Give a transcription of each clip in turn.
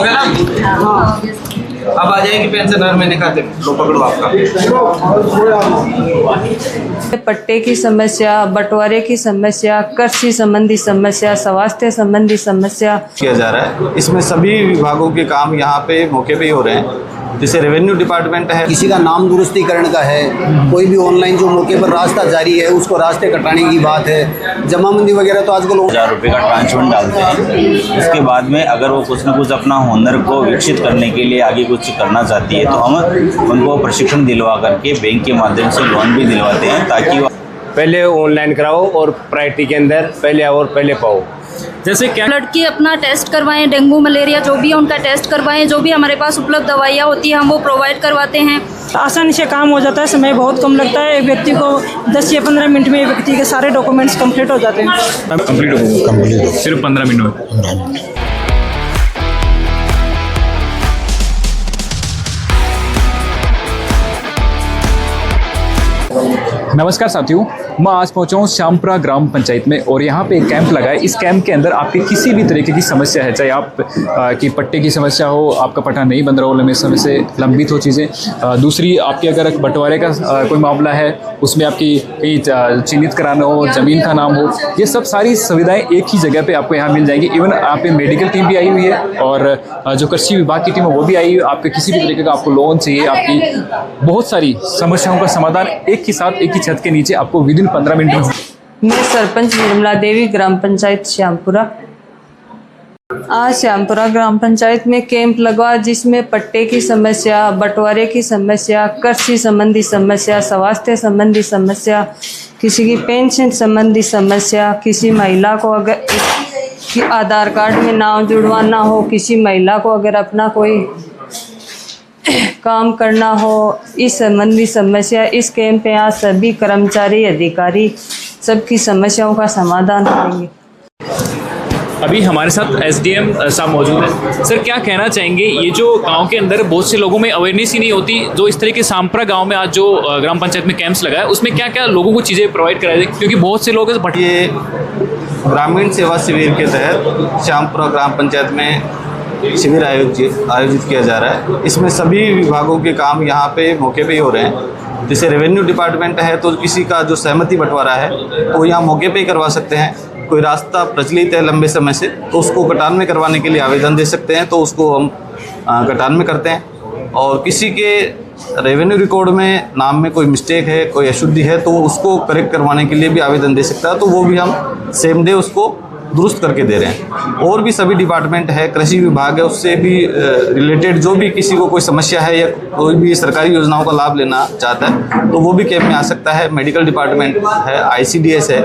हो गया ना? अब आ जाएगी पेंशन हर महीने खाते में। लो पकड़ो आपका। पट्टे की समस्या, बंटवारे की समस्या, कृषि संबंधी समस्या, स्वास्थ्य संबंधी समस्या किया जा रहा है। इसमें सभी विभागों के काम यहाँ पे मौके पे ही हो रहे हैं। जैसे रेवेन्यू डिपार्टमेंट है, किसी का नाम दुरुस्तीकरण का है, कोई भी ऑनलाइन जो मौके पर रास्ता जारी है उसको रास्ते कटाने की बात है, जमाबंदी वगैरह तो आजकल 1000 रुपये का ट्रांसफर डालते हैं। उसके बाद में अगर वो कुछ ना कुछ अपना हुनर को विकसित करने के लिए आगे कुछ करना चाहती है तो हम उनको प्रशिक्षण दिलवा करके बैंक के माध्यम से लोन भी दिलवाते हैं, ताकि वो पहले ऑनलाइन कराओ और प्रायोरिटी के अंदर पहले आओ और पहले पाओ। जैसे क्या लड़की अपना टेस्ट करवाएं, डेंगू मलेरिया जो भी है उनका टेस्ट करवाएं, जो भी हमारे पास उपलब्ध दवाइयाँ होती हैं हम वो प्रोवाइड करवाते हैं। आसानी से काम हो जाता है, समय बहुत कम लगता है। एक व्यक्ति को 10 या 15 मिनट में एक व्यक्ति के सारे डॉक्यूमेंट्स कंप्लीट हो जाते हैं। कंप्लीट सिर्फ 15 मिनट में। नमस्कार साथियों, मैं आज पहुंचा हूँ श्यामपुरा ग्राम पंचायत में और यहाँ पे एक कैंप लगा है। इस कैंप के अंदर आपकी किसी भी तरीके की समस्या है, चाहे आप की पट्टे की समस्या हो, आपका पट्टा नहीं बन रहा हो, लंबे समय से लंबित हो चीज़ें, दूसरी आपकी अगर बंटवारे का कोई मामला है, उसमें आपकी कहीं चिन्हित कराना हो, ज़मीन का नाम हो, ये सब सारी सुविधाएँ एक ही जगह पर आपको यहाँ मिल जाएंगी। इवन आप पे मेडिकल टीम भी आई हुई है और जो कृषि विभाग की टीम है वो भी आई हुई है। आपके किसी भी तरीके का आपको लोन चाहिए, आपकी बहुत सारी समस्याओं का समाधान एक ही साथ एक ही छत के नीचे आपको विदिन 15 मिनट में। मैं सरपंच निर्मला देवी, ग्राम पंचायत श्यामपुरा। आज श्यामपुरा ग्राम पंचायत में कैंप लगा जिसमें पट्टे की समस्या, बंटवारे की समस्या, कृषि संबंधी समस्या, स्वास्थ्य संबंधी समस्या, किसी की पेंशन संबंधी समस्या, किसी महिला को अगर कि आधार कार्ड में नाम जुड़वाना हो, किसी महिला को अगर अपना कोई काम करना हो, इस संबंधी समस्या इस कैंप पे आज सभी कर्मचारी अधिकारी सबकी समस्याओं का समाधान करेंगे। अभी हमारे साथ एसडीएम साहब मौजूद हैं। सर, क्या कहना चाहेंगे, ये जो गांव के अंदर बहुत से लोगों में अवेयरनेस ही नहीं होती, जो इस तरह के श्यामपुरा गांव में आज जो ग्राम पंचायत में कैंप्स लगा है उसमें क्या क्या लोगों को चीज़ें प्रोवाइड कराई जाए, क्योंकि बहुत से लोग ये ग्रामीण सेवा शिविर के तहत श्यामपुरा ग्राम पंचायत में शिविर आयोजित किया जा रहा है। इसमें सभी विभागों के काम यहाँ पे मौके पे ही हो रहे हैं। जैसे रेवेन्यू डिपार्टमेंट है तो किसी का जो सहमति बंटवारा है वो यहाँ मौके पे ही करवा सकते हैं। कोई रास्ता प्रचलित है लंबे समय से तो उसको कटान में करवाने के लिए आवेदन दे सकते हैं, तो उसको हम कटान में करते हैं। और किसी के रेवेन्यू रिकॉर्ड में नाम में कोई मिस्टेक है, कोई अशुद्धि है तो उसको करेक्ट करवाने के लिए भी आवेदन दे सकता है, तो वो भी हम सेम डे उसको दुरुस्त करके दे रहे हैं। और भी सभी डिपार्टमेंट है, कृषि विभाग है, उससे भी रिलेटेड जो भी किसी को कोई समस्या है या कोई भी सरकारी योजनाओं का लाभ लेना चाहता है तो वो भी कैंप में आ सकता है। मेडिकल डिपार्टमेंट है, ICDS है,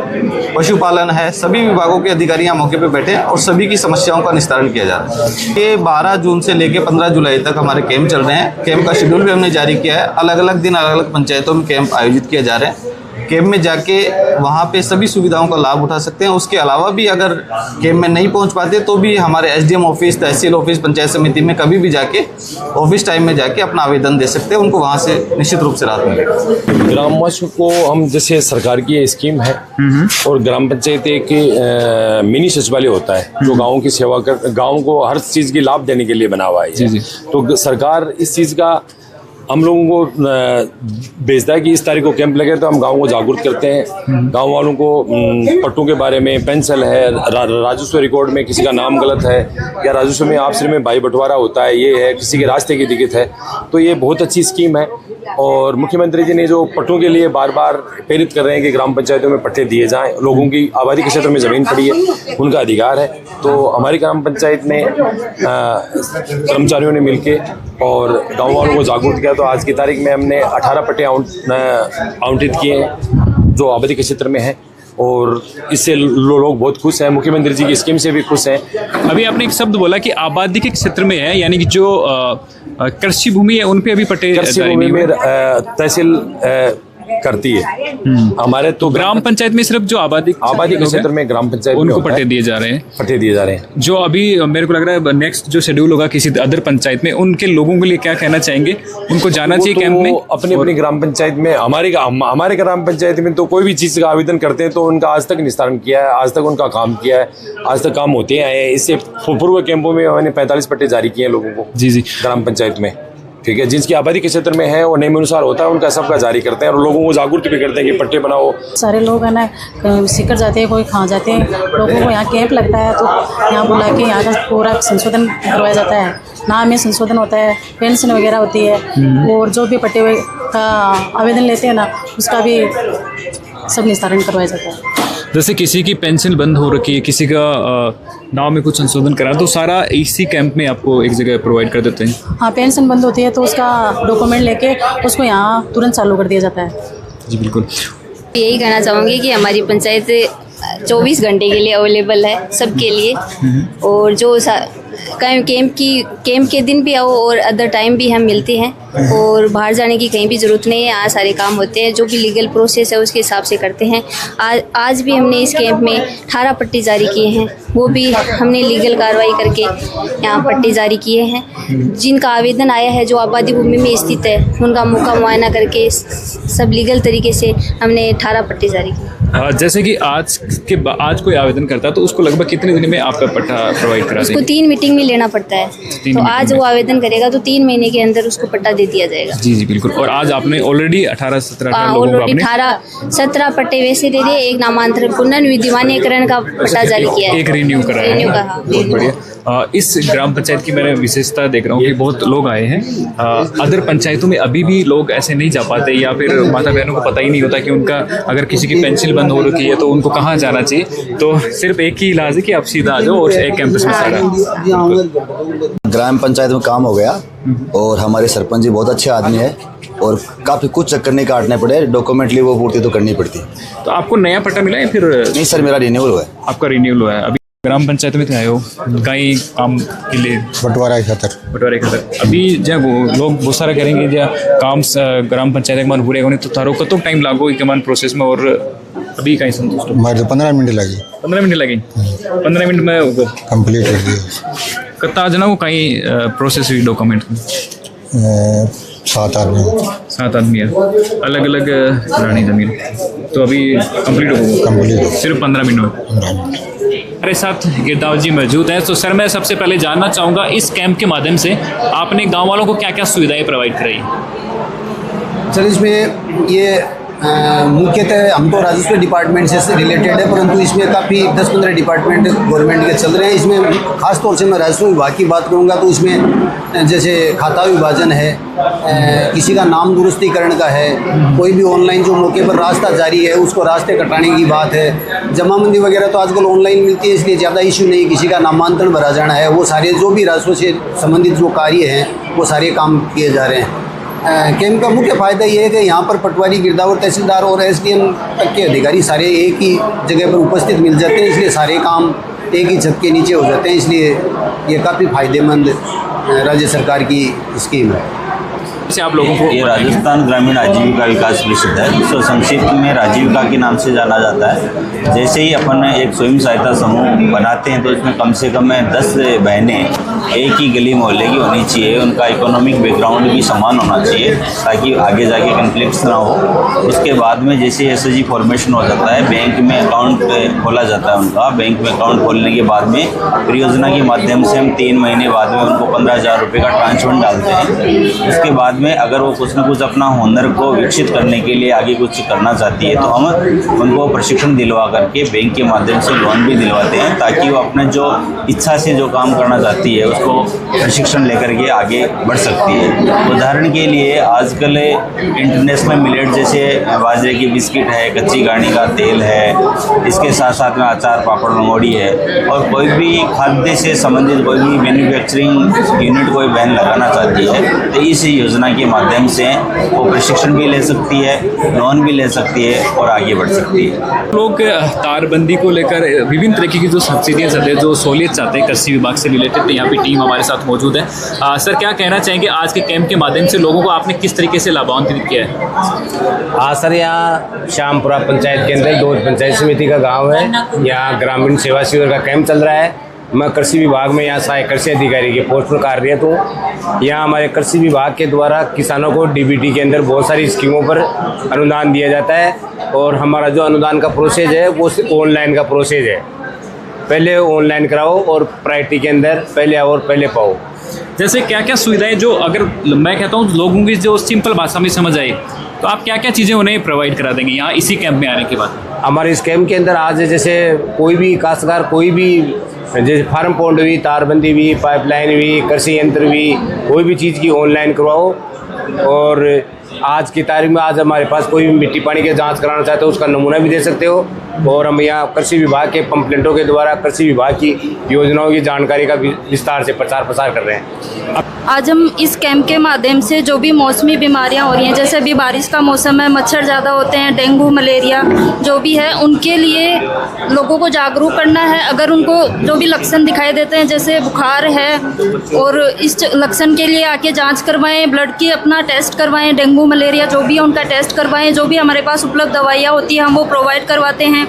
पशुपालन है, सभी विभागों के अधिकारी यहाँ मौके पे बैठे हैं और सभी की समस्याओं का निस्तारण किया जा रहा है। ये 12 जून से लेकर 15 जुलाई तक हमारे कैंप चल रहे हैं। कैंप का शेड्यूल भी हमने जारी किया है। अलग अलग दिन अलग अलग पंचायतों में कैंप आयोजित किए जा रहे हैं। कैंप में जाके वहाँ पे सभी सुविधाओं का लाभ उठा सकते हैं। उसके अलावा भी अगर कैंप में नहीं पहुँच पाते तो भी हमारे SDM ऑफिस, तहसील ऑफिस, पंचायत समिति में कभी भी जाके ऑफिस टाइम में जाके अपना आवेदन दे सकते हैं। उनको वहाँ से निश्चित रूप से राहत मिलेगी। ग्रामवासियों को हम, जैसे सरकार की ये स्कीम है और ग्राम पंचायत एक मिनी सचिवालय होता है जो गाँव की सेवा कर, गाँव को हर चीज़ की लाभ देने के लिए बना हुआ है। तो सरकार इस चीज़ का हम लोगों को भेजता है कि इस तारीख को कैंप लगे तो हम गाँव को जागरूक करते हैं। गाँव वालों को पट्टों के बारे में, पेंशन है, राजस्व रिकॉर्ड में किसी का नाम गलत है या राजस्व में आपस में भाई बंटवारा होता है, ये है, किसी के रास्ते की दिक्कत है, तो ये बहुत अच्छी स्कीम है। और मुख्यमंत्री जी ने जो पट्टों के लिए बार बार प्रेरित कर रहे हैं कि ग्राम पंचायतों में पट्टे दिए जाएं, लोगों की आबादी के क्षेत्र में ज़मीन पड़ी है, उनका अधिकार है। तो हमारी ग्राम पंचायत में कर्मचारियों ने मिलके और गाँव वालों को जागरूक किया। तो आज की तारीख में हमने 18 पट्टे आवंटित किए हैं जो आबादी के क्षेत्र में हैं और इससे लोग बहुत खुश हैं। मुख्यमंत्री जी की स्कीम से भी खुश हैं। अभी आपने एक शब्द बोला कि आबादी के क्षेत्र में है, यानी कि जो कृषि भूमि है उन पे अभी पट्टे कृषि भूमि में तहसील करती है। हमारे तो ग्राम पंचायत में सिर्फ जो आबादी के क्षेत्र में ग्राम पंचायत उनको पट्टे दिए जा रहे हैं। पट्टे दिए जा रहे हैं। जो अभी मेरे को लग रहा है नेक्स्ट जो शेड्यूल होगा किसी अदर पंचायत में, उनके लोगों के लिए क्या कहना चाहेंगे? उनको जाना चाहिए कैंप में? अपनी अपनी ग्राम पंचायत में, हमारे ग्राम पंचायत में तो कोई भी चीज का आवेदन करते हैं तो उनका आज तक निस्तारण किया है, आज तक उनका काम किया है, आज तक काम होते आए हैं। इससे पूर्व कैंपों में मैंने 45 पट्टे जारी किए हैं लोगों को जी ग्राम पंचायत में। ठीक है, जिसकी आबादी के क्षेत्र में है वो नियमानुसार होता है, उनका सबका जारी करते हैं और लोगों को जागरूक भी करते हैं कि पट्टे बनाओ। सारे लोग है ना सीकर जाते हैं, कोई खा जाते हैं, लोगों को यहाँ कैंप लगता है तो यहाँ बुला के यहाँ का पूरा संशोधन करवाया जाता है। नाम में संशोधन होता है, पेंशन वगैरह होती है और जो भी पट्टे का आवेदन लेते हैं ना उसका भी सब निस्तारण करवाया जाता है। जैसे किसी की पेंशन बंद हो रखी है, किसी का नाम में कुछ संशोधन करा, तो सारा इसी कैंप में आपको एक जगह प्रोवाइड कर देते हैं। हाँ, पेंशन बंद होती है तो उसका डॉक्यूमेंट लेके उसको यहाँ तुरंत चालू कर दिया जाता है। जी बिल्कुल। यही कहना चाहूँगी कि हमारी पंचायत 24 घंटे के लिए अवेलेबल है सबके लिए, और जो कैंप के दिन भी आओ और अदर टाइम भी हम मिलते हैं, और बाहर जाने की कहीं भी ज़रूरत नहीं है। यहाँ सारे काम होते हैं, जो भी लीगल प्रोसेस है उसके हिसाब से करते हैं। आज भी हमने इस कैंप में 18 पट्टे जारी किए हैं, वो भी हमने लीगल कार्रवाई करके यहाँ पट्टे जारी किए हैं। जिनका आवेदन आया है जो आबादी भूमि में स्थित है उनका मौका मुआयना करके सब लीगल तरीके से हमने 18 पट्टे जारी किए। जैसे कि आज कोई आवेदन करता है तो उसको लगभग कितने दिन में आपका पट्टा प्रोवाइड करा देंगे? उसको 3 मीटिंग में लेना पड़ता है, तो आज वो आवेदन करेगा तो 3 महीने के अंदर उसको पट्टा दे दिया जाएगा। जी जी बिल्कुल। और आज आपने ऑलरेडी 18-17 लोगों को आपने 18-17 पट्टे वैसे दे दिए, एक नामांतरण पुनर्विधिमानीकरण का पट्टा जारी किया है, एक रिन्यू कराया है। बहुत बढ़िया। इस ग्राम पंचायत की मैंने विशेषता देख रहा हूँ कि बहुत लोग आए हैं। अदर पंचायतों में अभी भी लोग ऐसे नहीं जा पाते, या फिर माता बहनों को पता ही नहीं होता कि उनका अगर किसी की पेंशन बंद हो रखी है तो उनको कहाँ जाना चाहिए। तो सिर्फ एक ही इलाज है कि आप सीधा आ जाओ और एक कैंपस में सारा। ग्राम पंचायत में काम हो गया और हमारे सरपंच जी बहुत अच्छे आदमी है और काफ़ी कुछ चक्कर नहीं काटने पड़े, डॉक्यूमेंटली वो पूर्ति तो करनी पड़ती। तो आपको नया पट्टा मिला है? फिर नहीं सर, मेरा रिन्यूअल हुआ है। आपका रिन्यूअल हुआ है? अभी ग्राम पंचायत में आए हो कहीं काम के लिए? बंटवारा खतर अभी जब लोग बहुत सारा करेंगे जब काम ग्राम पंचायत के मान पूरे होने तो थारो कतो टाइम लागो के मान प्रोसेस में, और अभी कहीं संतुष्ट हो? 15 मिनट लगी। 15 मिनट लगे? 15 मिनट में होगा कंप्लीट कर दिया। कत्ता जना वो कहीं प्रोसेस हुई डॉक्यूमेंट में? 7 आदमी है, अलग अलग पुरानी जमीन, तो अभी कंप्लीट हो सिर्फ 15 मिनट में। हमारे साथ गिरदाव जी मौजूद हैं। तो सर मैं सबसे पहले जानना चाहूँगा इस कैंप के माध्यम से आपने गांव वालों को क्या क्या सुविधाएं प्रोवाइड कराई? सर इसमें ये मुख्यतः हम तो राजस्व डिपार्टमेंट से रिलेटेड है, परंतु इसमें काफ़ी 10-15 डिपार्टमेंट गवर्नमेंट के चल रहे हैं। इसमें खास तौर से मैं राजस्व विभाग की बात करूंगा तो इसमें जैसे खाता विभाजन है, किसी का नाम दुरुस्तीकरण का है, कोई भी ऑनलाइन जो मौके पर रास्ता जारी है उसको रास्ते कटाने की बात है, जमाबंदी वगैरह तो आजकल ऑनलाइन मिलती है इसलिए ज़्यादा इशू नहीं, किसी का नामांतरण भरा जाना है, वो सारे जो भी राजस्व से संबंधित जो कार्य हैं वो सारे काम किए जा रहे हैं। कैंप का मुख्य फ़ायदा ये है कि यहाँ पर पटवारी, गिरदावर, तहसीलदार और एसडीएम तक के अधिकारी सारे एक ही जगह पर उपस्थित मिल जाते हैं, इसलिए सारे काम एक ही छत के नीचे हो जाते हैं, इसलिए ये काफ़ी फ़ायदेमंद राज्य सरकार की स्कीम है। से आप लोगों को ये राजस्थान ग्रामीण आजीविका विकास परिषद है, जिसको संक्षिप्त में राजीविका के नाम से जाना जाता है। जैसे ही अपन एक स्वयं सहायता समूह बनाते हैं तो इसमें कम से कम 10 बहनें एक ही गली मोहल्ले की होनी चाहिए, उनका इकोनॉमिक बैकग्राउंड भी समान होना चाहिए ताकि आगे जाके कन्फ्लिक्ट्स ना हो। उसके बाद में जैसे एसएसजी फॉर्मेशन हो जाता है, बैंक में अकाउंट खोला जाता है उनका। बैंक में अकाउंट खोलने के बाद में परियोजना के माध्यम से हम 3 महीने बाद में उनको 15,000 रुपये का ट्रांसफर डालते हैं। उसके बाद में अगर वो कुछ ना कुछ अपना हुनर को विकसित करने के लिए आगे कुछ करना चाहती है तो हम उनको प्रशिक्षण दिलवा करके बैंक के माध्यम से लोन भी दिलवाते हैं ताकि वो अपने जो इच्छा से जो काम करना चाहती है उसको प्रशिक्षण लेकर के आगे बढ़ सकती है। उदाहरण के लिए आजकल इंटरनेशनल मिलेट जैसे बाजरे की बिस्किट है, कच्ची घानी का तेल है, इसके साथ साथ में अचार, पापड़, मंगोड़ी है, और कोई भी खाद्य से संबंधित कोई भी मैन्युफैक्चरिंग यूनिट कोई बहन लगाना चाहती है तो इस योजना के माध्यम से वो प्रशिक्षण भी ले सकती है, लोन भी ले सकती है और आगे बढ़ सकती है। लोग तारबंदी को लेकर विभिन्न तरीके की जो सब्सिडियाँ चाहते हैं, जो सहूलियत चाहते हैं कृषि विभाग से रिलेटेड, यहाँ पे टीम हमारे साथ मौजूद है। सर, क्या कहना चाहेंगे आज के कैंप के माध्यम से लोगों को आपने किस तरीके से लाभान्वित किया है? आज सर यहाँ श्यामपुरा पंचायत के अंदर दो पंचायत समिति का गांव है, यहाँ ग्रामीण सेवा शिविर का कैंप चल रहा है। मैं कृषि विभाग में यहाँ सहायक कृषि अधिकारी के पोस्ट पर कार्यरत हूँ। यहाँ हमारे कृषि विभाग के द्वारा किसानों को डीबीटी के अंदर बहुत सारी स्कीमों पर अनुदान दिया जाता है और हमारा जो अनुदान का प्रोसेस है वो ऑनलाइन का प्रोसेस है। पहले ऑनलाइन कराओ और प्रायोरिटी के अंदर पहले आओ और पहले पाओ। जैसे क्या क्या सुविधाएं जो अगर मैं कहता हूँ लोगों की जो सिंपल भाषा में समझ आए तो आप क्या क्या चीज़ें उन्हें प्रोवाइड करा देंगे यहाँ इसी कैंप में आने के बाद? हमारे इस कैंप के अंदर आज जैसे कोई भी काश्तकार कोई भी जैसे फार्म पॉन्ड हुई, तारबंदी हुई, पाइपलाइन हुई, कृषि यंत्र हुई, कोई भी चीज़ की ऑनलाइन करवाओ। और आज की तारीख में आज हमारे पास कोई भी मिट्टी पानी की जांच कराना चाहते हो उसका नमूना भी दे सकते हो। और हम यहाँ कृषि विभाग के पंपलेटों के द्वारा कृषि विभाग की योजनाओं की जानकारी का विस्तार से प्रचार प्रसार कर रहे हैं। आज हम इस कैंप के माध्यम से जो भी मौसमी बीमारियां हो रही हैं, जैसे अभी बारिश का मौसम है, मच्छर ज़्यादा होते हैं, डेंगू मलेरिया जो भी है, उनके लिए लोगों को जागरूक करना है। अगर उनको जो भी लक्षण दिखाई देते हैं जैसे बुखार है और इस लक्षण के लिए आके जांच करवाएं, ब्लड की अपना टेस्ट करवाएं, डेंगू मलेरिया जो भी है उनका टेस्ट करवाएं। जो भी हमारे पास उपलब्ध दवाइयाँ होती हैं हम वो प्रोवाइड करवाते हैं।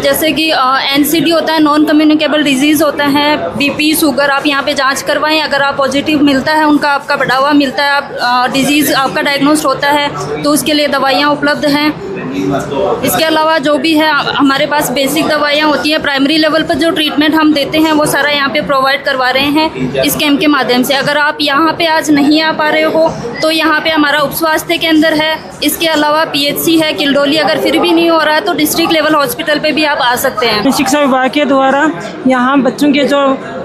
जैसे कि NCD होता है, नॉन कम्युनिकेबल डिजीज़ होता है, BP शुगर आप यहाँ पे जांच करवाएं। अगर आप पॉजिटिव मिलता है उनका आपका बढ़ावा मिलता है, आप डिजीज़ आपका डायग्नोस्ट होता है तो उसके लिए दवाइयाँ उपलब्ध हैं। इसके अलावा जो भी है हमारे पास बेसिक दवाइयाँ होती हैं, प्राइमरी लेवल पर जो ट्रीटमेंट हम देते हैं वो सारा यहाँ पे प्रोवाइड करवा रहे हैं इस कैंप के माध्यम से। अगर आप यहाँ पे आज नहीं आ पा रहे हो तो यहाँ पे हमारा उप स्वास्थ्य केंद्र है, इसके अलावा PHC है किलडोली। अगर फिर भी नहीं हो रहा है तो डिस्ट्रिक्ट लेवल हॉस्पिटल पे भी आप आ सकते हैं। शिक्षा विभाग के द्वारा यहाँ बच्चों के जो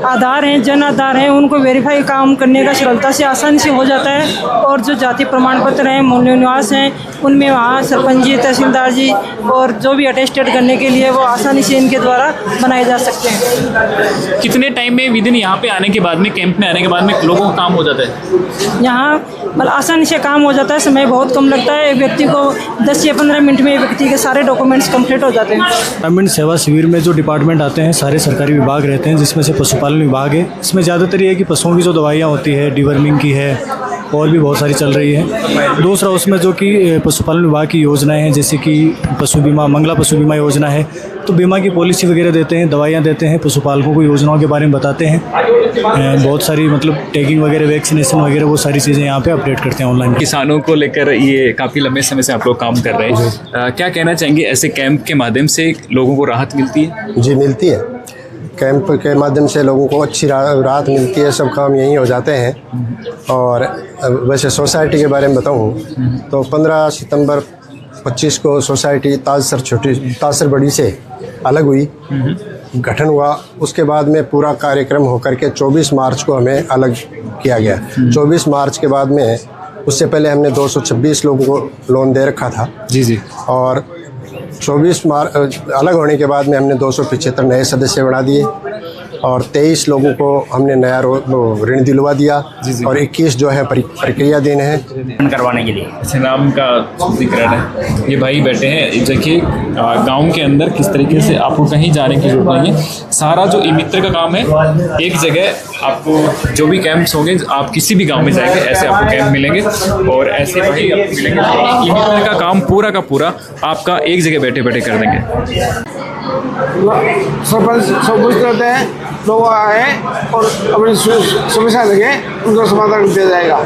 आधार हैं, जन आधार हैं, उनको वेरीफाई काम करने का सरलता से आसानी से हो जाता है। और जो जाति प्रमाण पत्र हैं, मूल निवास हैं, उनमें वहाँ सरपंच जी, तहसीलदार जी और जो भी अटेस्टेड करने के लिए वो आसानी से इनके द्वारा बनाए जा सकते हैं। कितने टाइम में विदिन यहाँ पे आने के बाद में, कैंप में आने के बाद में लोगों का काम हो जाता है? यहाँ मतलब आसानी से काम हो जाता है, समय बहुत कम लगता है। एक व्यक्ति को 10 या 15 मिनट में एक व्यक्ति के सारे डॉक्यूमेंट्स कंप्लीट हो जाते हैं। ग्रामीण सेवा शिविर में जो डिपार्टमेंट आते हैं सारे सरकारी विभाग रहते हैं, जिसमें से पशुपालन विभाग है। इसमें ज़्यादातर ये है कि पशुओं की जो दवाइयाँ होती है, डिवर्मिंग की है और भी बहुत सारी चल रही है। दूसरा उसमें जो कि पशुपालन विभाग की योजनाएं हैं, जैसे कि पशु बीमा, मंगला पशु बीमा योजना है, तो बीमा की पॉलिसी वगैरह देते हैं, दवाइयाँ देते हैं, पशुपालकों को योजनाओं के बारे में बताते हैं। बहुत सारी मतलब टैगिंग वगैरह, वैक्सीनेशन वगैरह वो सारी चीज़ें यहाँ पे अपडेट करते हैं ऑनलाइन। किसानों को लेकर ये काफ़ी लंबे समय से आप लोग काम कर रहे हैं, क्या कहना चाहेंगे ऐसे कैंप के माध्यम से लोगों को राहत मिलती है? जी मिलती है। कैंप के माध्यम से लोगों को अच्छी राहत मिलती है, सब काम यहीं हो जाते हैं। और वैसे सोसाइटी के बारे में बताऊं तो 15 सितंबर 25 को सोसाइटी ताजसर बड़ी से अलग हुई, गठन हुआ। उसके बाद में पूरा कार्यक्रम होकर के 24 मार्च को हमें अलग किया गया। 24 मार्च के बाद में, उससे पहले हमने 226 लोगों को लोन दे रखा था। जी। और 24 मार्च अलग होने के बाद में हमने 275 नए सदस्य बना दिए और 23 लोगों को हमने नया ऋण दिलवा दिया। और 21 जो है प्रक्रियाधीन है करवाने के लिए। अच्छा, नाम का जिक्र है, ये भाई बैठे हैं। देखिए गांव के अंदर किस तरीके से आपको कहीं जाने की जरूरत नहीं है, सारा जो ई-मित्र का काम है एक जगह आपको, जो भी कैंप्स होंगे आप किसी भी गांव में जाएंगे ऐसे आपको कैंप मिलेंगे और ऐसे भाई आपको मिलेंगे। ई-मित्र का काम पूरा का पूरा आपका एक जगह बैठे बैठे कर देंगे। सरपंच सब कुछ करते हैं, लोग आए और अपनी समस्या लगे उनका समाधान दिया जाएगा।